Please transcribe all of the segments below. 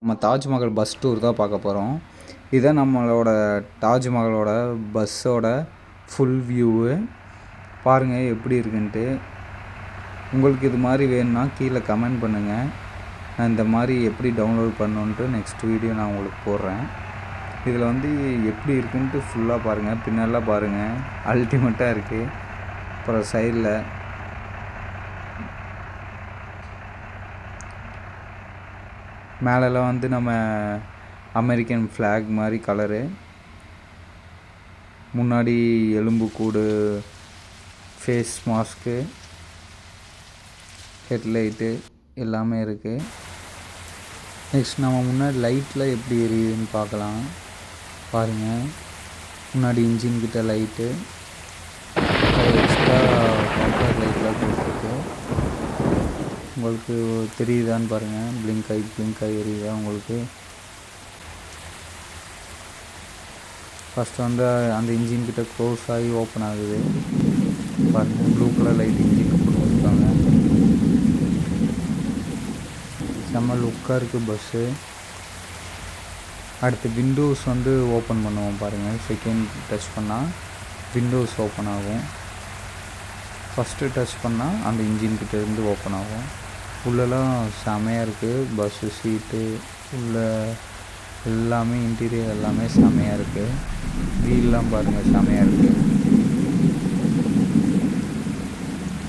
நம்ம Taj Mahal bus tour தான் பார்க்க போகிறோம். இதுதான் நம்மளோட தாஜ்மஹாலோட பஸ்ஸோட ஃபுல் வியூவு. பாருங்கள் எப்படி இருக்குன்ட்டு. உங்களுக்கு இது மாதிரி வேணும்னா கீழே கமெண்ட் பண்ணுங்கள். நான் இந்த மாதிரி எப்படி டவுன்லோட் பண்ணணுன்ட்டு நெக்ஸ்ட் வீடியோ நான் உங்களுக்கு போடுறேன். இதில் எப்படி இருக்குன்ட்டு ஃபுல்லாக பாருங்கள். பின்னெல்லாம் பாருங்கள், அல்டிமேட்டாக இருக்குது. அப்புறம் சைடில் மேலெல்லாம் நம்ம அமெரிக்கன் ஃப்ளாக் மாதிரி கலரு, முன்னாடி எலும்புக்கூடு, ஃபேஸ் மாஸ்க்கு, ஹெட்லைட்டு எல்லாமே இருக்குது. நெக்ஸ்ட் நம்ம முன்னாடி லைட்டில் எப்படி எரியுதுன்னு பார்க்கலாம். பாருங்கள், முன்னாடி இன்ஜின் கிட்ட லைட்டு, எக்ஸ்ட்ரா காம்பேக்ட் லைட்லாம் கொடுத்துருக்கு. உங்களுக்கு தெரியுதான்னு பாருங்கள். பிளிங்க் ஆகி எரியுதா உங்களுக்கு. ஃபஸ்ட்டு அந்த இன்ஜின் கிட்ட க்ளோஸ் ஆகி ஓப்பன் ஆகுது பாருங்கள். ப்ளூ கலர் லைட் இன்ஜின் கொடுத்துருக்காங்க. செம்ம லுக்காக இருக்குது பஸ்ஸு. அடுத்து விண்டோஸ் ஓப்பன் பண்ணுவோம் பாருங்கள். செகண்ட் டச் பண்ணால் விண்டோஸ் ஓப்பன் ஆகும். ஃபஸ்ட்டு டச் பண்ணால் அந்த இன்ஜின் கிட்டேருந்து ஓப்பன் ஆகும். உள்ளெல்லாம் செமையாக இருக்குது. பஸ்ஸு சீட்டு உள்ள எல்லாமே, இன்டீரியர் எல்லாமே செமையாக இருக்குது. வீல்லாம் பாருங்கள், செமையாக இருக்குது.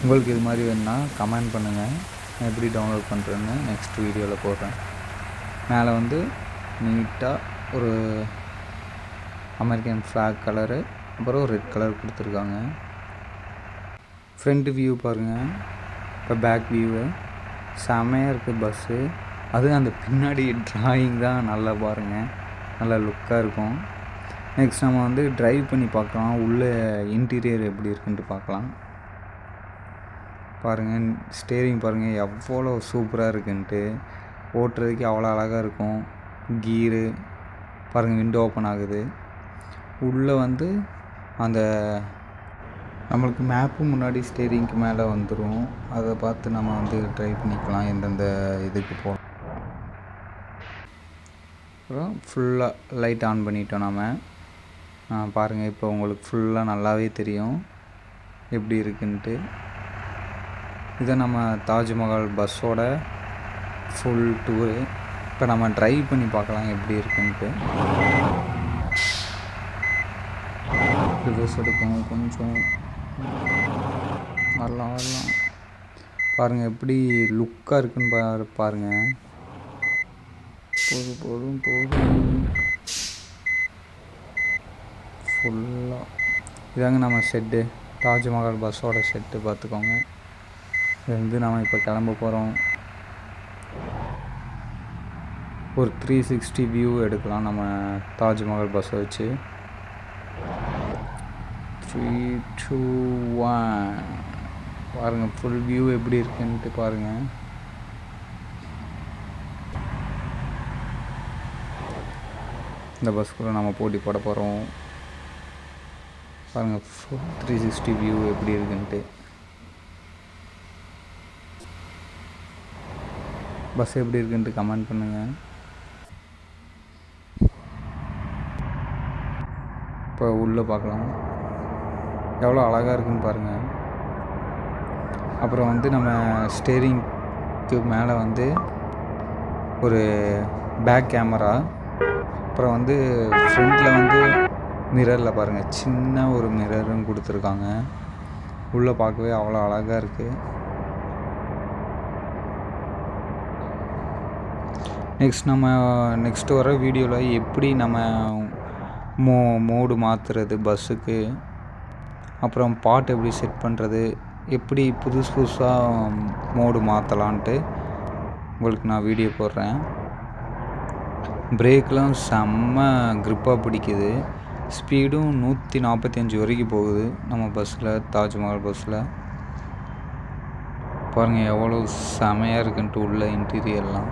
உங்களுக்கு இது மாதிரி வேணுன்னா கமெண்ட் பண்ணுங்கள். நான் எப்படி டவுன்லோட் பண்ணுறேன்னு நெக்ஸ்ட் வீடியோவில் போடுறேன். மேலே நீட்டாக ஒரு அமெரிக்கன் ஃப்ளாக் கலரு, அப்புறம் ரெட் கலர் கொடுத்துருக்காங்க. ஃப்ரண்ட் வியூ பாருங்கள். இப்போ பேக் வியூவு செமையாக இருக்குது பஸ்ஸு. அதுவும் அந்த பின்னாடி ட்ராயிங் தான் நல்லா பாருங்கள், நல்லா லுக்காக இருக்கும். நெக்ஸ்ட் நம்ம ட்ரைவ் பண்ணி பார்க்கலாம். உள்ளே இன்டீரியர் எப்படி இருக்குன்ட்டு பார்க்கலாம். பாருங்கள், ஸ்டேரிங் பாருங்கள் எவ்வளோ சூப்பராக இருக்குன்ட்டு. ஓட்டுறதுக்கு அவ்வளோ அழகாக இருக்கும். கீரு பாருங்கள், விண்டோ ஓப்பன் ஆகுது. உள்ளே அந்த நம்மளுக்கு மேப்பு முன்னாடி ஸ்டேரிங்க்கு மேலே வந்துடும். அதை பார்த்து நம்ம ட்ரைவ் பண்ணிக்கலாம் எந்தெந்த இதுக்கு போகலாம். அப்புறம் ஃபுல்லாக லைட் ஆன் பண்ணிட்டோம் நம்ம. பாருங்கள், இப்போ உங்களுக்கு ஃபுல்லாக நல்லாவே தெரியும் எப்படி இருக்குன்ட்டு. இதை நம்ம தாஜ்மஹால் பஸ்ஸோட ஃபுல் டூரு. இப்போ நம்ம ட்ரைவ் பண்ணி பார்க்கலாம் எப்படி இருக்குன்ட்டு. ரிவர்ஸ் எடுக்கும், கொஞ்சம் வரலாம். பாருங்கள் எப்படி லுக்காக இருக்குன்னு பாருங்கள். போதும் ஃபுல்லாக இதாங்க நம்ம ஷெட்டு, தாஜ்மஹால் பஸ்ஸோட ஷெட்டு பார்த்துக்கோங்க. இது நம்ம இப்போ கிளம்ப போகிறோம். ஒரு 360 வியூ எடுக்கலாம் நம்ம தாஜ்மஹால் பஸ்ஸை வச்சு. 3, 2, 1 பாருங்கள் ஃபுல் வியூ எப்படி இருக்குன்ட்டு பாருங்கள். இந்த பஸ்ஸுக்குள்ளே நம்ம போட்டி போட போகிறோம். பாருங்கள் ஃபுல் 360 வியூ எப்படி இருக்குன்ட்டு. பஸ் எப்படி இருக்குன்ட்டு கமெண்ட் பண்ணுங்கள். இப்போ உள்ளே பார்க்கலாம், எவ்வளோ அழகாக இருக்குன்னு பாருங்கள். அப்புறம் நம்ம ஸ்டேரிங்க்கு மேலே ஒரு பேக் கேமரா, அப்புறம் ஃப்ரண்ட்டில் மிரரில் பாருங்கள் சின்ன ஒரு மிரரும் கொடுத்துருக்காங்க. உள்ளே பார்க்கவே அவ்வளோ அழகாக இருக்குது. நெக்ஸ்ட் வர வீடியோவில் எப்படி நம்ம மோடு மாற்றுறது பஸ்ஸுக்கு, அப்புறம் பாட்டு எப்படி செட் பண்ணுறது, எப்படி புதுசாக மோடு மாற்றலான்ட்டு உங்களுக்கு நான் வீடியோ போடுறேன். பிரேக்லாம் செம்ம க்ரிப்பாக பிடிக்குது. ஸ்பீடும் 145 வரைக்கும் போகுது நம்ம பஸ்ஸில், தாஜ்மஹால் பஸ்ஸில். பாருங்கள் எவ்வளோ செமையாக இருக்குன்ட்டு உள்ள இன்டீரியர்லாம்.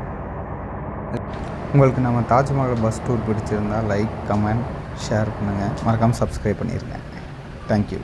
உங்களுக்கு நம்ம தாஜ்மஹால் பஸ் டூர் பிடிச்சிருந்தால் லைக், கமெண்ட், ஷேர் பண்ணுங்கள். மறக்காமல் சப்ஸ்கிரைப் பண்ணிடுங்க. தேங்க்யூ.